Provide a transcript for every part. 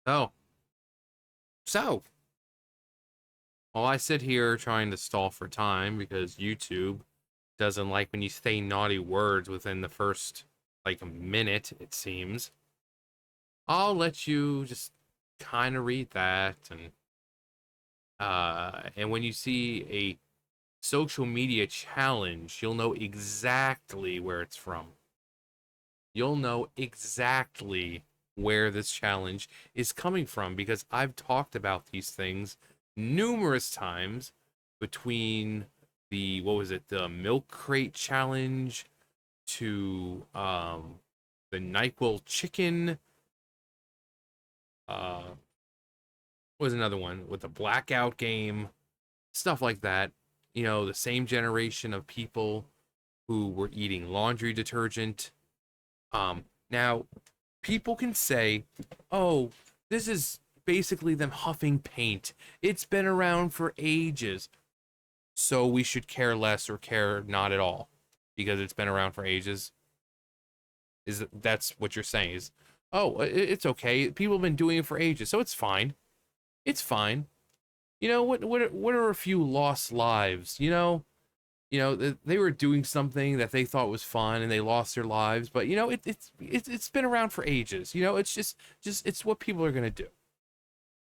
Oh, so while I sit here trying to stall for time because YouTube doesn't like when you say naughty words within the first like a minute, it seems, I'll let you just kind of read that and when you see a social media challenge, you'll know exactly where it's from. You'll know exactly where this challenge is coming from because I've talked about these things numerous times between the what was it, the milk crate challenge to the NyQuil chicken, what was another one with the blackout game, stuff like that. You know, the same generation of people who were eating laundry detergent. Now people can say, "Oh, this is basically them huffing paint. It's been around for ages, so we should care less or care not at all because it's been around for ages." Is that's what you're saying? Is, oh, it's okay. People have been doing it for ages, so it's fine. It's fine. You know what are a few lost lives? They were doing something that they thought was fun and they lost their lives, but it's been around for ages. It's just it's what people are gonna do.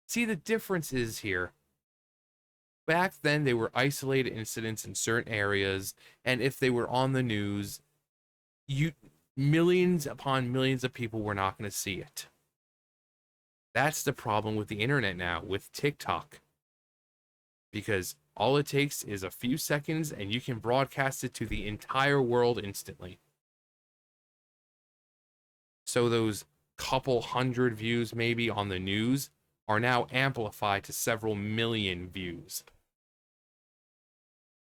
See, the difference is here. Back then, they were isolated incidents in certain areas, and if they were on the news, you millions upon millions of people were not going to see it. That's the problem with the internet now, with TikTok, because all it takes is a few seconds and you can broadcast it to the entire world instantly. So those couple hundred views maybe on the news are now amplified to several million views.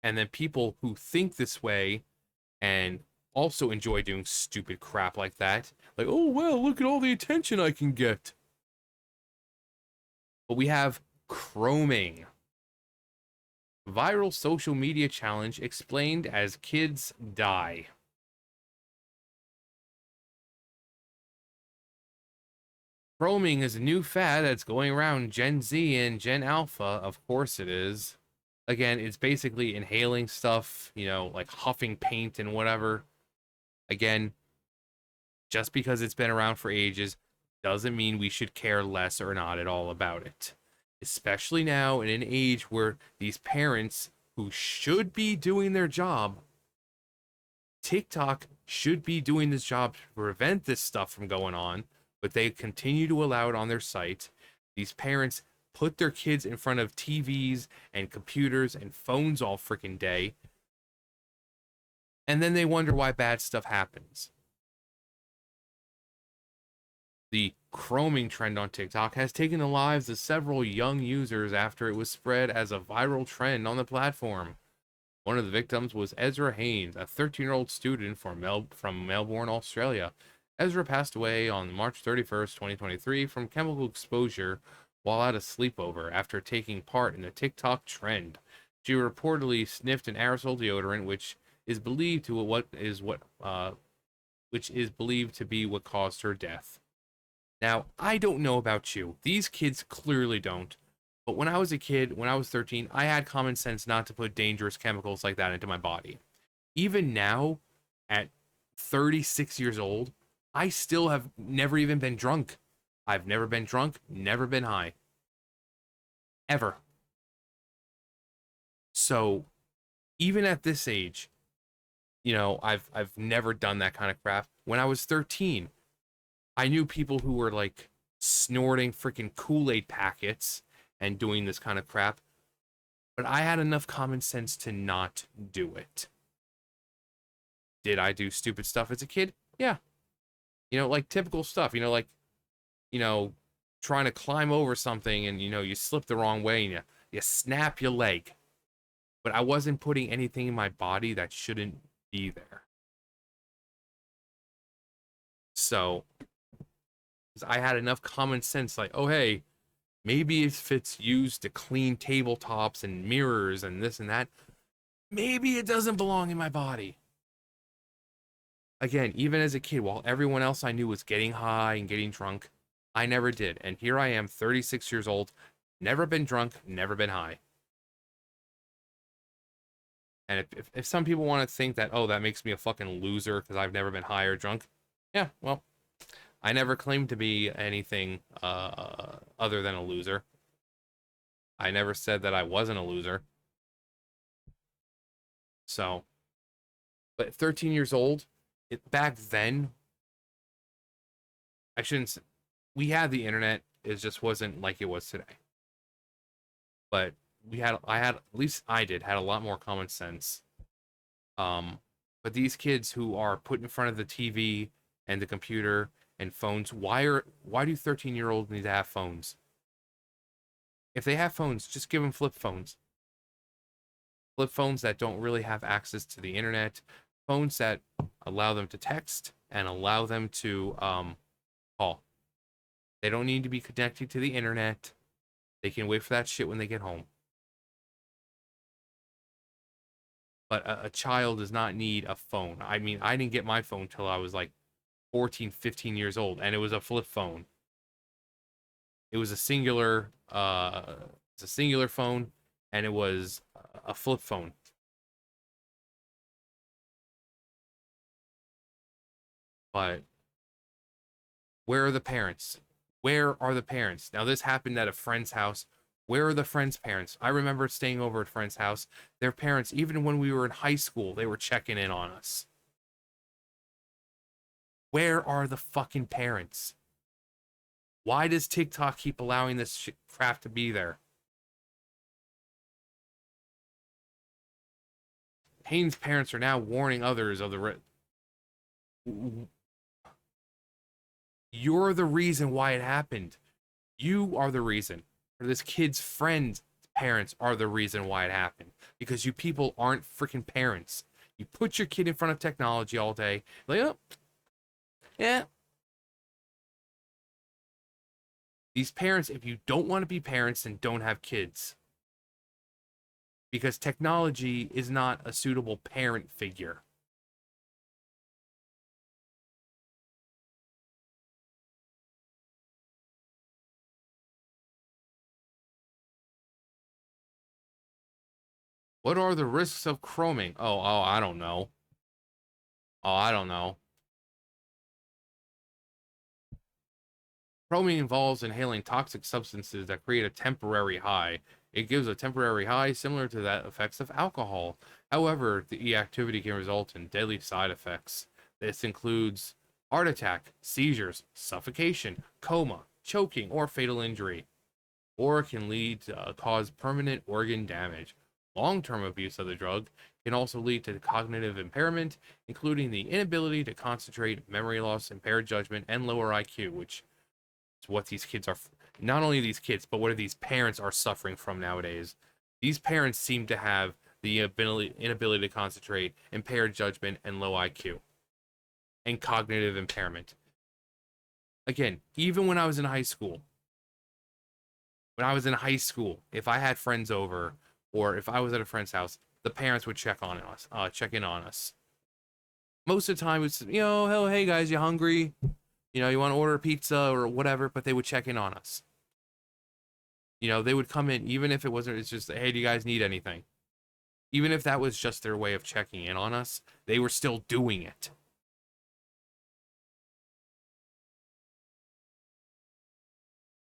And then people who think this way and also enjoy doing stupid crap like that, like, oh, well, look at all the attention I can get. But we have chroming. Viral social media challenge explained as kids die. Chroming is a new fad that's going around Gen Z and Gen Alpha. Of course it is. Again, it's basically inhaling stuff, like huffing paint and whatever. Again, just because it's been around for ages doesn't mean we should care less or not at all about it. Especially now in an age where these parents who should be doing their job, TikTok should be doing this job to prevent this stuff from going on, but they continue to allow it on their site. These parents put their kids in front of TVs and computers and phones all freaking day, and then they wonder why bad stuff happens. The chroming trend on TikTok has taken the lives of several young users after it was spread as a viral trend on the platform. One of the victims was Ezra Haynes, a 13-year-old student from Melbourne, Australia. Ezra passed away on March 31st, 2023, from chemical exposure while at a sleepover after taking part in the TikTok trend. She reportedly sniffed an aerosol deodorant, which is believed to be what caused her death. Now, I don't know about you. These kids clearly don't. But when I was a kid, when I was 13, I had common sense not to put dangerous chemicals like that into my body. Even now, at 36 years old, I still have never even been drunk. I've never been drunk, never been high. Ever. So, even at this age, I've never done that kind of crap. When I was 13, I knew people who were like snorting freaking Kool-Aid packets and doing this kind of crap, but I had enough common sense to not do it. Did I do stupid stuff as a kid? Yeah. Like typical stuff, you know, trying to climb over something and you slip the wrong way and you snap your leg. But I wasn't putting anything in my body that shouldn't be there. So, I had enough common sense like, oh hey, maybe if it's used to clean tabletops and mirrors and this and that, maybe it doesn't belong in my body. Again, even as a kid, while everyone else I knew was getting high and getting drunk, I never did. And here I am, 36 years old, never been drunk, never been high. And if some people want to think that, oh, that makes me a fucking loser because I've never been high or drunk, yeah, well, I never claimed to be anything other than a loser. I never said that I wasn't a loser. So, but 13 years old, back then, I shouldn't. We had the internet. It just wasn't like it was today. But I had, at least I did, had a lot more common sense. Um, but these kids who are put in front of the TV and the computer and phones, why do 13-year-olds need to have phones? If they have phones, just give them flip phones. Flip phones that don't really have access to the internet, phones that allow them to text and allow them to call. They don't need to be connected to the internet. They can wait for that shit when they get home. But a child does not need a phone. I mean, I didn't get my phone till I was like 14, 15 years old, and it was a flip phone. It was a singular phone, and it was a flip phone. But where are the parents? Where are the parents? Now, this happened at a friend's house. Where are the friends' parents? I remember staying over at friend's house. Their parents, even when we were in high school, they were checking in on us. Where are the fucking parents? Why does TikTok keep allowing this crap to be there? Hayden's parents are now warning others of the. You're the reason why it happened. You are the reason. Or this kid's friend's parents are the reason why it happened. Because you people aren't freaking parents. You put your kid in front of technology all day. Like, oh, yeah. These parents, if you don't want to be parents, then don't have kids. Because technology is not a suitable parent figure. What are the risks of chroming? I don't know. Oh, I don't know. Chroming involves inhaling toxic substances that create a temporary high. It gives a temporary high similar to that effects of alcohol. However, the activity can result in deadly side effects. This includes heart attack, seizures, suffocation, coma, choking, or fatal injury. Or can lead to cause permanent organ damage. Long-term abuse of the drug can also lead to cognitive impairment, including the inability to concentrate, memory loss, impaired judgment, and lower IQ, which what these kids are, not only these kids, but what these parents are suffering from nowadays. These parents seem to have the inability to concentrate, impaired judgment, and low IQ, and cognitive impairment. Again, even when I was in high school, if I had friends over or if I was at a friend's house, the parents would check in on us. Most of the time, it's, oh, hey guys, you hungry? You want to order a pizza or whatever, but they would check in on us. They would come in, even if it's just, hey, do you guys need anything? Even if that was just their way of checking in on us, they were still doing it.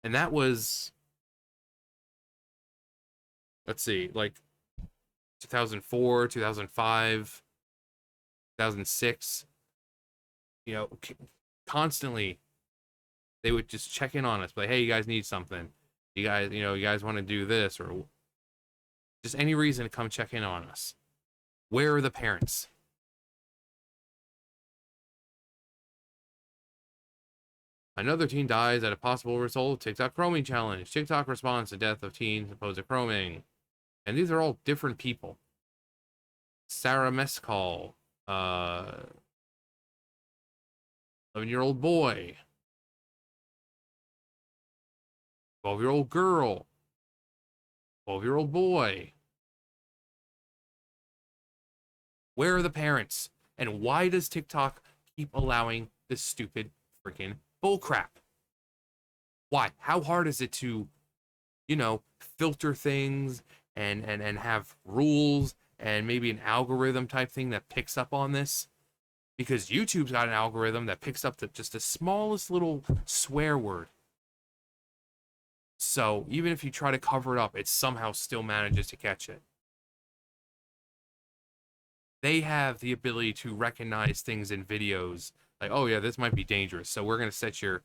And that was, let's see, like 2004, 2005, 2006, constantly they would just check in on us, like, hey, you guys need something? You guys want to do this, or just any reason to come check in on us. Where are the parents? Another teen dies at a possible result of TikTok chroming challenge. TikTok responds to death of teen supposed to chroming. And these are all different people. Sarah Mescal, 11-year-old boy, 12-year-old girl, 12-year-old boy. Where are the parents? And why does TikTok keep allowing this stupid freaking bullcrap? Why? How hard is it to, filter things and have rules and maybe an algorithm type thing that picks up on this? Because YouTube's got an algorithm that picks up just the smallest little swear word. So even if you try to cover it up, it somehow still manages to catch it. They have the ability to recognize things in videos like, oh yeah, this might be dangerous, so we're gonna set your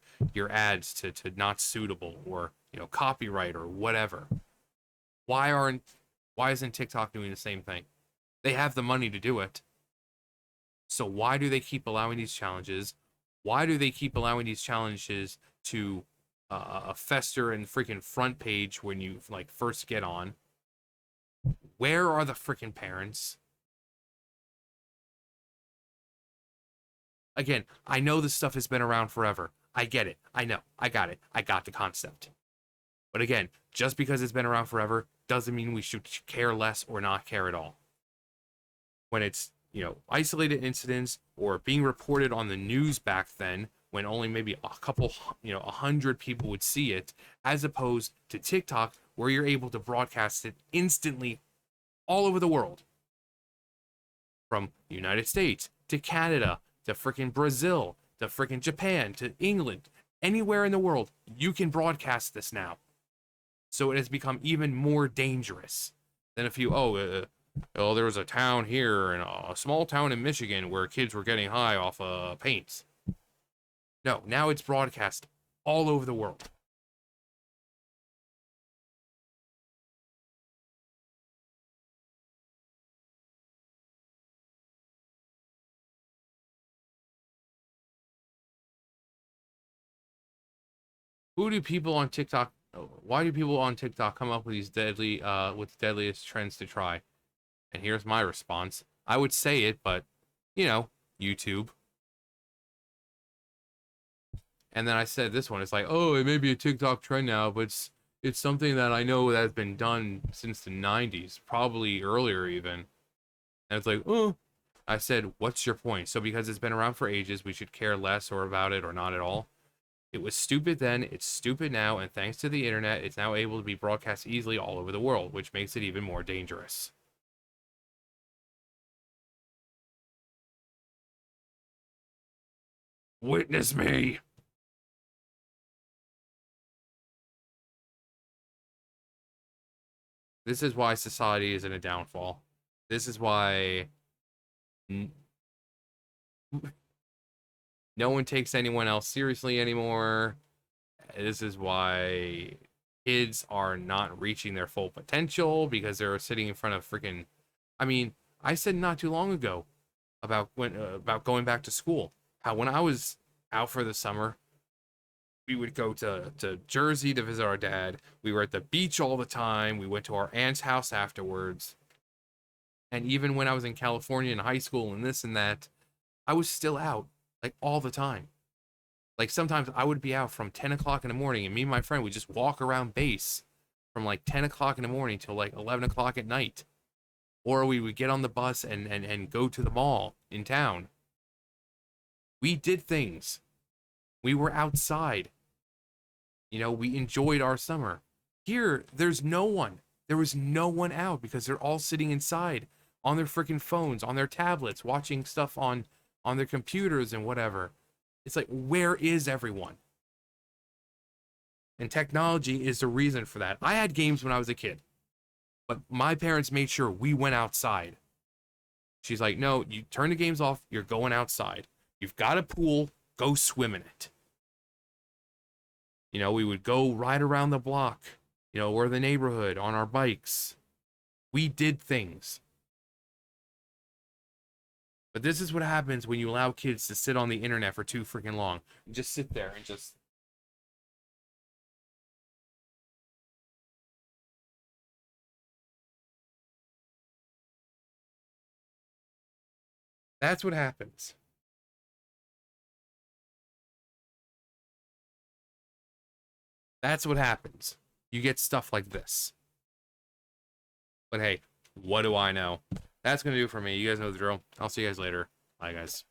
ads to not suitable, or copyright or whatever. Why aren't why isn't TikTok doing the same thing? They have the money to do it. So why do they keep allowing these challenges? Why do they keep allowing these challenges to fester in freaking front page when you like first get on? Where are the freaking parents? Again, I know this stuff has been around forever. I get it. I know. I got it. I got the concept. But again, just because it's been around forever doesn't mean we should care less or not care at all. When it's, isolated incidents or being reported on the news back then, when only maybe a couple, 100 people would see it, as opposed to TikTok, where you're able to broadcast it instantly all over the world. From the United States to Canada to freaking Brazil to freaking Japan to England, anywhere in the world, you can broadcast this now. So it has become even more dangerous than if there was a town here and a small town in Michigan where kids were getting high off paints. No, now it's broadcast all over the world. Who do people on TikTok? Why do people on TikTok come up with these with deadliest trends to try? And here's my response. I would say it, but YouTube. And then I said this one. It's like, oh, it may be a TikTok trend now, but it's something that I know that has been done since the 90s, probably earlier even. And it's like, oh. I said, what's your point? So because it's been around for ages, we should care less or about it or not at all? It was stupid then, it's stupid now, and thanks to the internet, it's now able to be broadcast easily all over the world, which makes it even more dangerous. Witness me! This is why society is in a downfall. This is why no one takes anyone else seriously anymore. This is why kids are not reaching their full potential because they're sitting in front of freaking. I mean, I said not too long ago about going back to school. How when I was out for the summer, we would go to Jersey to visit our dad. We were at the beach all the time. We went to our aunt's house afterwards. And even when I was in California in high school and this and that, I was still out like all the time. Like sometimes I would be out from 10 o'clock in the morning, and me and my friend would just walk around base from like 10 o'clock in the morning till like 11 o'clock at night. Or we would get on the bus and go to the mall in town. We did things. We were outside. We enjoyed our summer. Here, there's no one. There was no one out because they're all sitting inside on their freaking phones, on their tablets, watching stuff on their computers and whatever. It's like, where is everyone? And technology is the reason for that. I had games when I was a kid, but my parents made sure we went outside. She's like, no, you turn the games off, you're going outside. You've got a pool, go swim in it. We would go ride around the block, or the neighborhood on our bikes. We did things. But this is what happens when you allow kids to sit on the internet for too freaking long. You just sit there and just. That's what happens. That's what happens. You get stuff like this. But hey, what do I know? That's going to do it for me. You guys know the drill. I'll see you guys later. Bye, guys.